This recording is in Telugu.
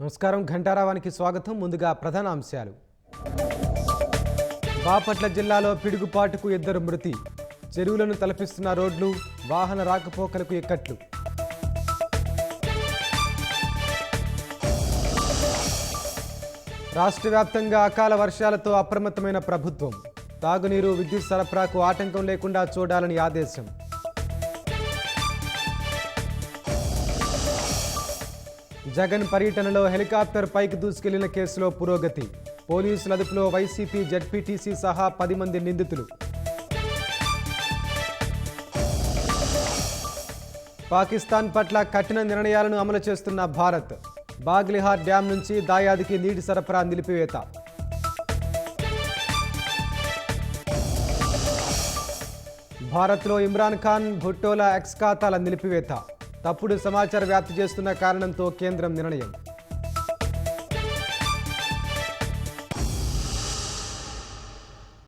నమస్కారం. ఘంటారావానికి స్వాగతం. ముందుగా ప్రధాన అంశాలు. బాపట్ల జిల్లాలో పిడుగుపాటుకు 2 మృతి. చెరువులను తలపిస్తున్న రోడ్లు, వాహన రాకపోకలకు ఇక్కట్లు. రాష్ట్ర వ్యాప్తంగా అకాల వర్షాలతో అప్రమత్తమైన ప్రభుత్వం. తాగునీరు, విద్యుత్ సరఫరాకు ఆటంకం లేకుండా చూడాలని ఆదేశం. జగన్ పర్యటనలో హెలికాప్టర్ పైకి దూసుకెళ్లిన కేసులో పురోగతి. పోలీసుల అదుపులో వైసీపీ, జడ్పీటీసీ సహా 10 మంది నిందితులు. పాకిస్తాన్ పట్ల కఠిన నిర్ణయాలను అమలు చేస్తున్న భారత్. బాగ్లిహార్ డ్యాం నుంచి దాయాదికి నీటి సరఫరా నిలిపివేత. భారత్లో ఇమ్రాన్ ఖాన్, భుట్టోల ఎక్స్ ఖాతాల నిలిపివేత. తప్పుడు సమాచార వ్యాప్తి చేస్తున్న కారణంతో కేంద్రం నిర్ణయం.